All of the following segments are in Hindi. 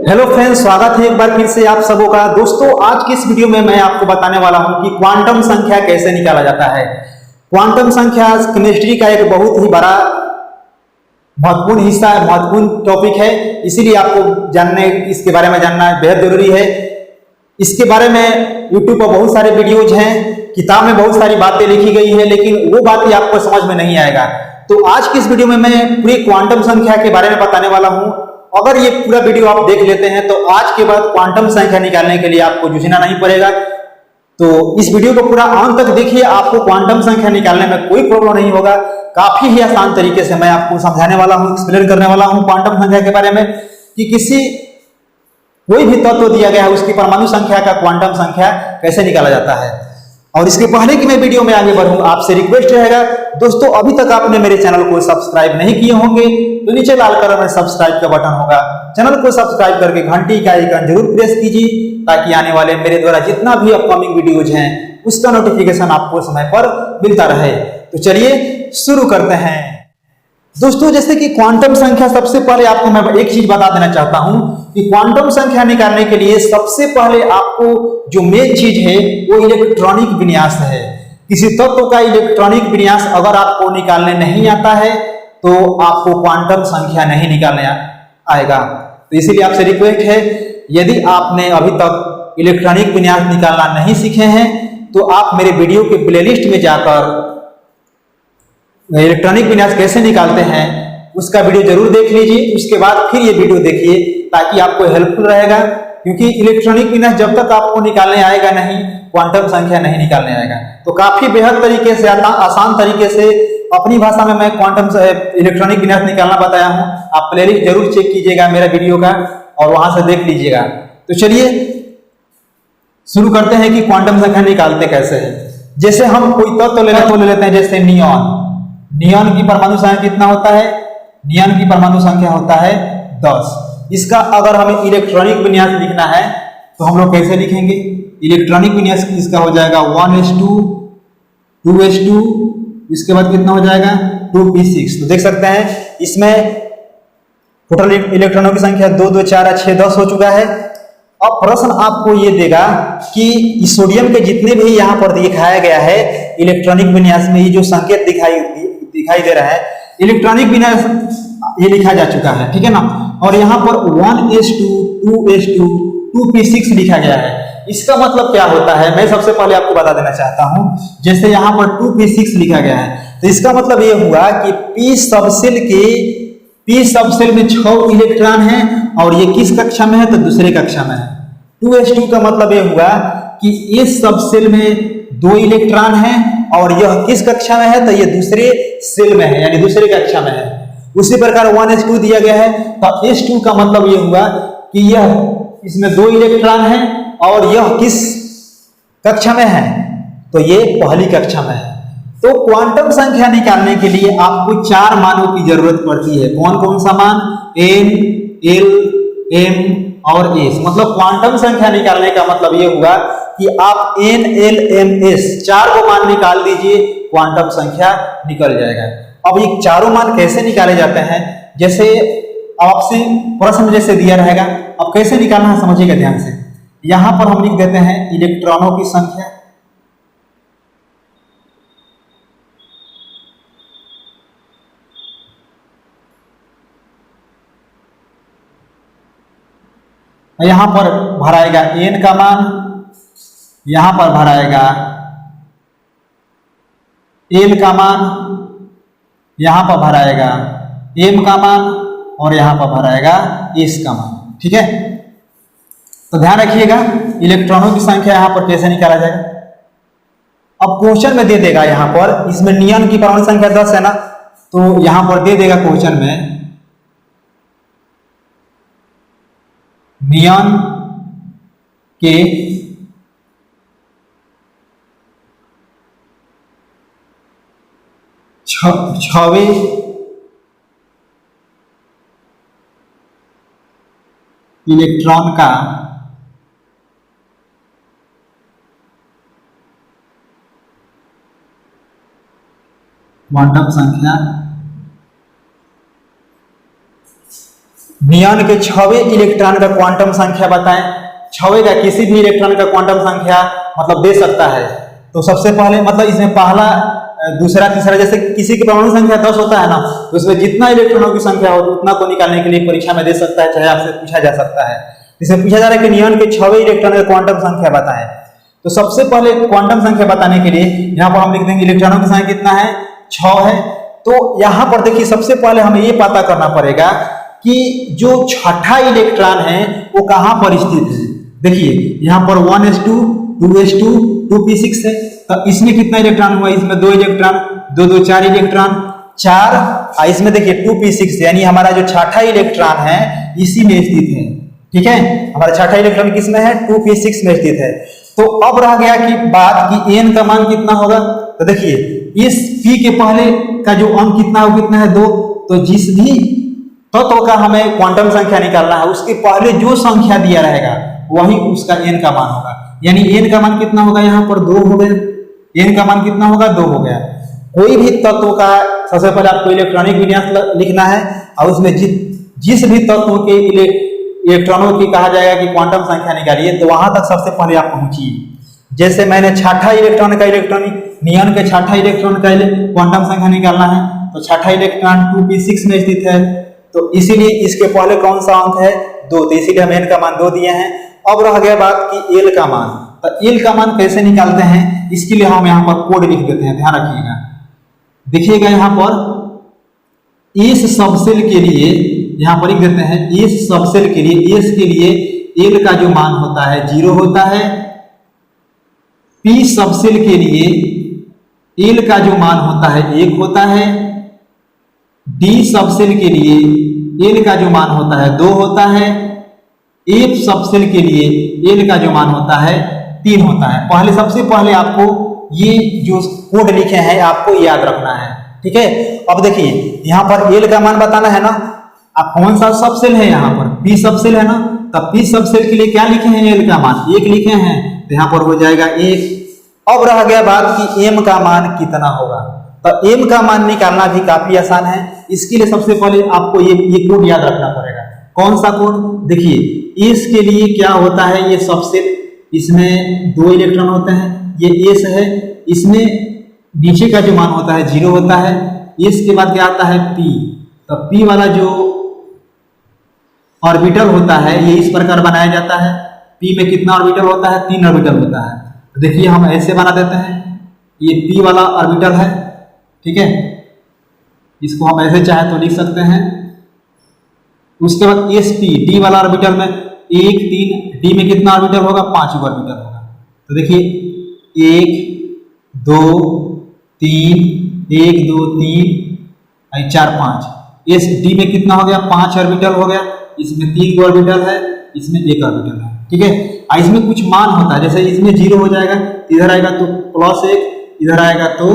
हेलो फ्रेंड्स, स्वागत है एक बार फिर से आप सबों का। दोस्तों, आज की इस वीडियो में मैं आपको बताने वाला हूं कि क्वांटम संख्या कैसे निकाला जाता है। क्वांटम संख्या केमिस्ट्री का एक बहुत ही बड़ा महत्वपूर्ण हिस्सा है, महत्वपूर्ण टॉपिक है, इसीलिए आपको इसके बारे में जानना बेहद जरूरी है। इसके बारे में यूट्यूब पर बहुत सारे वीडियोज हैं, किताब में बहुत सारी बातें लिखी गई है, लेकिन वो बातें आपको समझ में नहीं आएगा। तो आज की इस वीडियो में मैं पूरी क्वांटम संख्या के बारे में बताने वाला हूं। अगर ये पूरा वीडियो आप देख लेते हैं तो आज के बाद क्वांटम संख्या निकालने के लिए आपको जूझना नहीं पड़ेगा। तो इस वीडियो को पूरा अंत तक देखिए, आपको क्वांटम संख्या निकालने में कोई प्रॉब्लम नहीं होगा। काफी ही आसान तरीके से मैं आपको समझाने वाला हूं, एक्सप्लेन करने वाला हूं क्वांटम संख्या के बारे में कि कोई भी तत्व दिया गया है उसकी परमाणु संख्या का क्वांटम संख्या कैसे निकाला जाता है। और इसके पहले कि मैं वीडियो में आगे बढ़ूं, आपसे रिक्वेस्ट रहेगा दोस्तों, अभी तक आपने मेरे चैनल को सब्सक्राइब नहीं किए होंगे तो नीचे लाल कलर में सब्सक्राइब का बटन होगा, चैनल को सब्सक्राइब करके घंटी का आइकन जरूर प्रेस कीजिए ताकि आने वाले मेरे द्वारा जितना भी अपकमिंग वीडियोज हैं उसका नोटिफिकेशन आपको समय पर मिलता रहे। तो चलिए शुरू करते हैं। दोस्तों, जैसे कि क्वांटम संख्या, सबसे पहले आपको मैं एक चीज बता देना चाहता हूं कि क्वांटम संख्या निकालने के लिए सबसे पहले आपको जो मेन चीज है वो इलेक्ट्रॉनिक विन्यास है। किसी तत्व का इलेक्ट्रॉनिक विन्यास अगर आपको निकालने नहीं आता है तो आपको क्वांटम संख्या नहीं निकालने आएगा। तो इसीलिए आपसे रिक्वेस्ट है, यदि आपने अभी तक इलेक्ट्रॉनिक विन्यास निकालना नहीं सीखे हैं तो आप मेरे वीडियो के प्लेलिस्ट में जाकर इलेक्ट्रॉनिक विन्यास कैसे निकालते हैं उसका वीडियो जरूर देख लीजिए। उसके बाद फिर ये वीडियो देखिए ताकि आपको हेल्पफुल रहेगा, क्योंकि इलेक्ट्रॉनिक विन्यास जब तक आपको निकालने आएगा नहीं, क्वांटम संख्या नहीं निकालने आएगा। तो काफी बेहद तरीके से, आसान तरीके से अपनी भाषा में मैं क्वांटम इलेक्ट्रॉनिक विन्यास निकालना बताया हूं। आप प्लेलिस्ट जरूर चेक कीजिएगा मेरा वीडियो का और वहां से देख लीजिएगा। तो चलिए शुरू करते हैं कि क्वांटम संख्या निकालते कैसे हैं। जैसे हम कोई तत्व ले लेते हैं, जैसे नियॉन। नियॉन की परमाणु संख्या कितना होता है? नियॉन की परमाणु संख्या होता है 10। इसका अगर हमें इलेक्ट्रॉनिक विन्यास लिखना है तो हम लोग कैसे लिखेंगे? इलेक्ट्रॉनिक विन्यास इसका हो जाएगा 1s2 2s2, इसके बाद कितना हो जाएगा 2p6। तो देख सकते हैं इसमें टोटल इलेक्ट्रॉनों की संख्या 2 2 4 6 10 हो चुका है। अब प्रश्न आपको ये देगा कि सोडियम के जितने भी यहाँ पर दिखाया गया है इलेक्ट्रॉनिक विन्यास में, ये जो संकेत दिखाई दे रहा है इलेक्ट्रॉनिक विन्यास ये लिखा जा चुका है, ठीक है ना। और यहाँ पर 1s2 2s2 2p6 लिखा गया है। इसका मतलब क्या होता है मैं सबसे पहले आपको बता देना चाहता हूं। जैसे यहाँ पर 2p6 लिखा गया है तो इसका मतलब ये हुआ कि p सबसेल में 6 इलेक्ट्रॉन है और ये किस कक्षा में है तो दूसरे कक्षा में है। 2s2 का मतलब ये हुआ कि इस सबसेल में 2 इलेक्ट्रॉन है और यह किस कक्षा में है तो ये दूसरे सेल में है, यानी दूसरे कक्षा में है। उसी प्रकार 1s2 दिया गया है तो s2 का मतलब ये हुआ कि यह इसमें 2 इलेक्ट्रॉन है और यह किस कक्षा में है तो ये पहली कक्षा में है। तो क्वांटम संख्या निकालने के लिए आपको 4 मानों की जरूरत पड़ती है। कौन कौन सा मान? n, l, m और s। मतलब क्वांटम संख्या निकालने का मतलब ये हुआ कि आप n, l, m, s 4 को मान निकाल दीजिए, क्वांटम संख्या निकल जाएगा। अब ये चारों मान कैसे निकाले जाते हैं, जैसे आपसे प्रश्न जैसे दिया रहेगा, अब कैसे निकालना है समझिएगा ध्यान से। यहां पर हम लिख देते हैं इलेक्ट्रॉनों की संख्या, यहां पर भराएगा n का मान, यहां पर भराएगा l का मान, यहां पर भराएगा m का मान और यहां पर भराएगा s का मान, ठीक है। तो ध्यान रखिएगा इलेक्ट्रॉनों की संख्या यहां पर कैसे निकाला जाएगा। अब क्वेश्चन में दे देगा, यहां पर इसमें नियॉन की परमाणु संख्या 10 है ना, तो यहां पर दे देगा क्वेश्चन में नियॉन के छवें इलेक्ट्रॉन का क्वांटम संख्या नियॉन के 6वें इलेक्ट्रॉन का क्वांटम संख्या बताएं। 6वें का किसी भी इलेक्ट्रॉन का क्वांटम संख्या मतलब दे सकता है। तो सबसे पहले मतलब इसमें पहला दूसरा तीसरा, जैसे किसी की परमाणु संख्या 10 होता है ना, तो उसमें जितना इलेक्ट्रॉनों की संख्या हो उतना को निकालने के लिए परीक्षा में दे सकता है, चाहे आपसे पूछा जा सकता है। इसमें पूछा जा रहा है कि नियॉन के 6वें इलेक्ट्रॉन का क्वांटम संख्या बताएं। तो सबसे पहले क्वांटम संख्या बताने के लिए यहाँ पर हम लिख देंगे इलेक्ट्रॉनों की संख्या कितना है, 6 है। तो यहाँ पर देखिए सबसे पहले हमें ये पता करना पड़ेगा कि जो छठा इलेक्ट्रॉन है वो कहाँ पर स्थित है। देखिए यहाँ पर 1s2 2s2 2p6 है, तो इसमें कितना इलेक्ट्रॉन हुआ, इसमें 2 इलेक्ट्रॉन, 2 2 4 इलेक्ट्रॉन 4, इसमें देखिए 2p6 यानी हमारा जो छठा इलेक्ट्रॉन है इसी में स्थित है। ठीक है, हमारा छठा इलेक्ट्रॉन किसमें है, 2p6 में स्थित है। तो अब रह गया कि बात कि n का मान कितना होगा। तो देखिए इस p के पहले का जो अंक कितना हो, कितना है 2, तो जिस भी तत्व का हमें क्वांटम संख्या निकालना है उसके पहले जो संख्या दिया रहेगा वही उसका n का मान होगा। यानी n का मान कितना होगा, यहाँ पर 2 हो गया, n का मान कितना होगा 2 हो गया। कोई भी तत्व का सबसे पहले आपको इलेक्ट्रॉनिक विन्यास लिखना है और उसमें जिस भी तत्व के इलेक्ट्रॉनों की कहा जाएगा कि क्वांटम संख्या निकालिए, तो वहां तक सबसे पहले आप पहुंचिए। जैसे मैंने छठा इलेक्ट्रॉन का नियॉन के छठा इलेक्ट्रॉन का क्वांटम संख्या निकालना है, तो छठा इलेक्ट्रॉन 2p6 में स्थित है, तो इसीलिए इसके पहले कौन सा अंक है 2, तो इसीलिए हम n का मान 2 दिए हैं। अब रह गया बात कि l का मान। तो l का मान कैसे निकालते हैं, इसके लिए हम यहाँ पर कोड लिख देते हैं, ध्यान रखिएगा। देखिएगा यहाँ पर इस सबसेल के लिए यहाँ पर लिख देते हैं, इस सबसेल के लिए s के लिए l का जो मान होता है 0 होता है, p सबसेल के लिए l का जो मान होता है 1 होता है, d सबसेल के लिए l का जो मान होता है 2 होता है, f सबसेल के लिए l का जो मान होता है 3 होता है। पहले सबसे पहले आपको ये जो कोड लिखे हैं आपको याद रखना है। ठीक है, अब देखिए यहाँ पर l का मान बताना है ना, अब कौन सा सबसेल है, यहाँ पर p सबसेल है ना, तब p सबसेल के लिए क्या लिखे हैं, l का मान 1 लिखे हैं, तो यहाँ पर हो जाएगा 1। अब रह गया बात कि m का मान कितना होगा। तो m का मान निकालना भी काफी आसान है। इसके लिए सबसे पहले आपको ये कोड याद रखना पड़ेगा। कौन सा कोड, देखिए इसके लिए क्या होता है, ये सबसेल, इसमें 2 इलेक्ट्रॉन होते हैं, ये s है, इसमें नीचे का जो मान होता है 0 होता है, इसके बाद क्या आता है p। तो p वाला जो ऑर्बिटल होता है ये इस प्रकार बनाया जाता है। p में कितना ऑर्बिटल होता है, 3 ऑर्बिटल होता है। तो देखिए हम ऐसे बना देते हैं, ये p वाला ऑर्बिटल है, ठीक है, इसको हम ऐसे चाहे तो लिख सकते हैं। उसके बाद sp d वाला ऑर्बिटल में 1 3, d में कितना ऑर्बिटल होगा, 5 ऑर्बिटल होगा। तो देखिए 1 2 3 1 2 3 4 5, इस d में कितना हो गया, 5 ऑर्बिटल हो गया, इसमें 3 ऑर्बिटल है, इसमें 1 ऑर्बिटल है। ठीक है, इसमें कुछ मान होता है, जैसे इसमें 0 हो जाएगा, इधर आएगा तो +1, इधर आएगा तो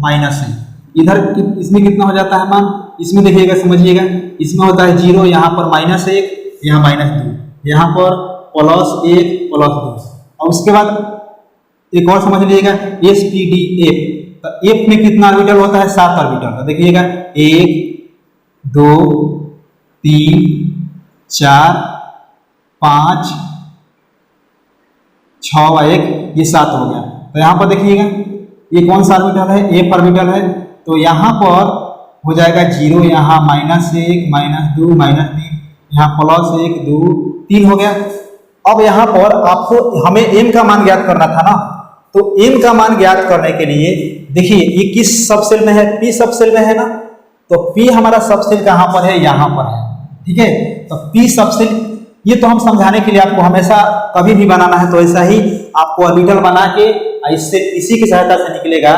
-1, इधर इसमें कितना हो जाता है मान, इसमें देखिएगा समझिएगा, इसमें होता है 0, यहाँ पर -1, यहाँ -2, यहाँ पर +1 +2। और उसके बाद एक और समझ लीजिएगा SPDF, तो F में कितना ऑर्बिटल होता है, 7 ऑर्बिटल। तो देखिएगा 1 2 3 4 5 6 और 1, ये 7 हो गया। तो यहाँ पर देखिएगा ये कौन सा ऑर्बिटल है, F ऑर्बिटल है, तो यहाँ पर हो जाएगा 0, यहाँ -1 -2 -3, यहाँ +1 2 3 हो गया। अब यहाँ पर आपको हमें m का मान ज्ञात करना था ना, तो m का मान ज्ञात करने के लिए देखिए ये किस सबसेल में है, p सबसेल में है ना, तो p हमारा सबसेल कहाँ पर है, यहाँ पर है। ठीक है, तो p सबसेल, ये तो हम समझाने के लिए आपको हमेशा कभी भी बनाना है तो ऐसा ही आपको ऑर्बिटल बना के इससे इसी की सहायता से निकलेगा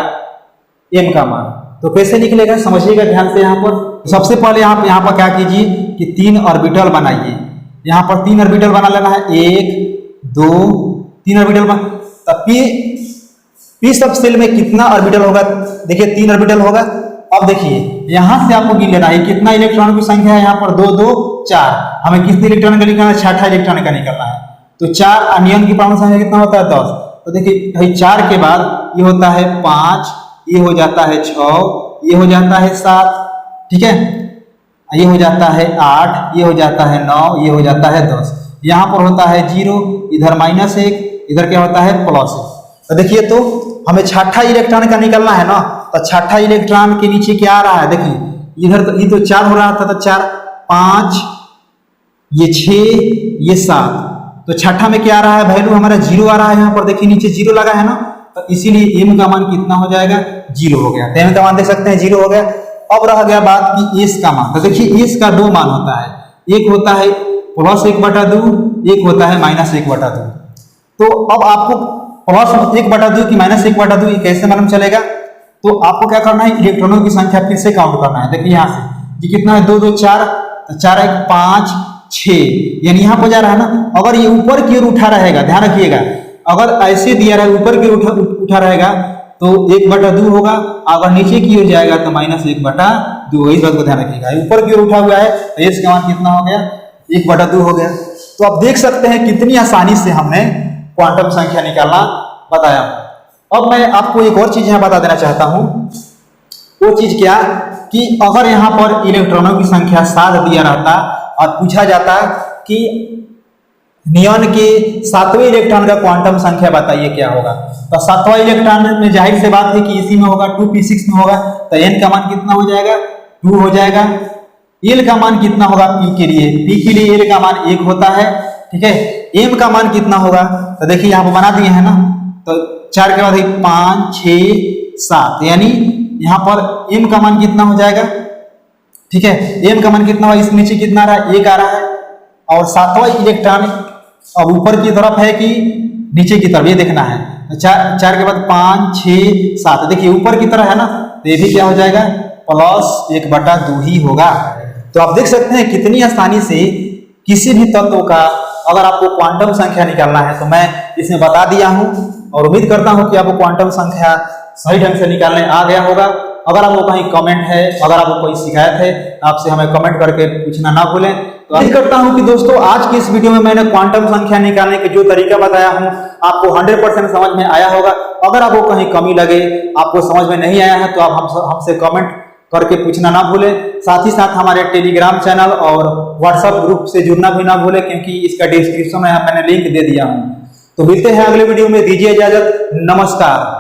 m का मान। तो कैसे निकलेगा समझिएगा ध्यान से। यहाँ पर सबसे पहले आप यहाँ पर क्या कीजिए कि 3 ऑर्बिटल बनाइए। यहाँ पर 3 ऑर्बिटल बना लेना है, 1 2 3 ऑर्बिटल बना। तब p सबसेल में कितना ऑर्बिटल होगा, देखिए 3 ऑर्बिटल होगा। अब देखिए यहाँ से आपको गिन लेना है कितना इलेक्ट्रॉन की संख्या है, यहाँ पर 2 2 4, हमें कितने इलेक्ट्रॉन का निकालना है, छठा इलेक्ट्रॉन का निकालना है। तो 4 अनियन की परमाणु संख्या कितना होता है, 10। तो देखिए भाई 4 के बाद ये होता है 5, ये हो जाता है 6, ये हो जाता है 7। ठीक है, ये हो जाता है 8, ये हो जाता है 9, ये हो जाता है 10। यहाँ पर होता है 0, इधर -1, इधर क्या होता है +1। तो देखिए, तो हमें छठा इलेक्ट्रॉन का निकलना है ना, तो छठा इलेक्ट्रॉन के नीचे क्या आ रहा है, देखिए इधर तो ये तो 4 हो रहा था, तो 4, 5, ये 6, ये 7। तो छठा में क्या आ रहा है, वैल्यू हमारा 0 आ रहा है। यहाँ पर देखिए नीचे 0 लगा है ना, तो इसीलिए m का मान कितना हो जाएगा, 0 हो गया। तो m का मान देख सकते हैं 0 हो गया। अब रह गया बात कि s का मान। तो देखिए s का 2 मान होता है, एक होता है +1/2, एक होता है -1/2। तो अब आपको +1/2 की -1/2 ये कैसे मालूम चलेगा, तो आपको क्या करना है, इलेक्ट्रॉनों की संख्या फिर से काउंट करना है। देखिए यहाँ से कि कितना है, 2 2 4, तो 4 1 5 6, यानी यहाँ पर जा रहा है ना। अगर ये ऊपर की ओर उठा रहेगा, ध्यान रखिएगा, अगर ऐसे दिया रहा ऊपर की ओर उठा रहेगा तो 1/2 होगा, अगर नीचे की ओर जाएगा तो -1/2। इस बात को ध्यान रखिएगा। ऊपर की ओर उठा हुआ है तो इसका मान कितना हो गया, 1/2 हो गया। तो आप देख सकते हैं कितनी आसानी से हमने क्वांटम संख्या निकालना बताया। अब मैं आपको एक और चीज यहाँ बता देना चाहता हूँ। वो चीज क्या, कि अगर यहाँ पर इलेक्ट्रॉनों की संख्या 7 दिया रहता और पूछा जाता कि नियॉन के 7वें इलेक्ट्रॉन का क्वांटम संख्या बताइए क्या होगा, तो 7वां इलेक्ट्रॉन में जाहिर से बात है कि इसी में होगा, 2p6 में होगा। तो n का मान कितना हो जाएगा, 2 हो जाएगा। l का मान कितना होगा p के लिए, p के लिए l का मान 1 होता है, ठीक है। m का मान कितना होगा, तो देखिए यहाँ पर बना दिए हैं ना, तो 4 के बाद 5 6 7, यानी यहाँ पर m का मान कितना हो जाएगा, ठीक है। m का मान कितना हुआ, इस नीचे कितना आ रहा है, 1 आ रहा है। और 7वां इलेक्ट्रॉन अब ऊपर की तरफ है कि नीचे की तरफ, ये देखना है। 4 के बाद 5 6 7, देखिए ऊपर की तरफ है ना, तो ये भी क्या हो जाएगा, +1/2 ही होगा। तो आप देख सकते हैं कितनी आसानी से किसी भी तत्व का अगर आपको क्वांटम संख्या निकालना है तो मैं इसमें बता दिया हूं, और उम्मीद करता हूं कि आपको क्वांटम संख्या सही ढंग से निकालने आ गया होगा। अगर आपको कहीं कमेंट है, अगर आपको कोई शिकायत है, आपसे हमें कमेंट करके पूछना ना भूलें। तो उम्मीद करता हूं कि दोस्तों आज की इस वीडियो में मैंने क्वांटम संख्या निकालने के जो तरीका बताया हूं आपको 100% समझ में आया होगा। अगर आपको कहीं कमी लगे, आपको समझ में नहीं आया है, तो आप हमसे कमेंट करके पूछना ना भूलें। साथ ही साथ हमारे टेलीग्राम चैनल और व्हाट्सएप ग्रुप से जुड़ना भी ना भूलें, क्योंकि इसका डिस्क्रिप्शन में मैंने लिंक दे दिया हूँ। तो मिलते हैं अगले वीडियो में, दीजिए इजाजत, नमस्कार।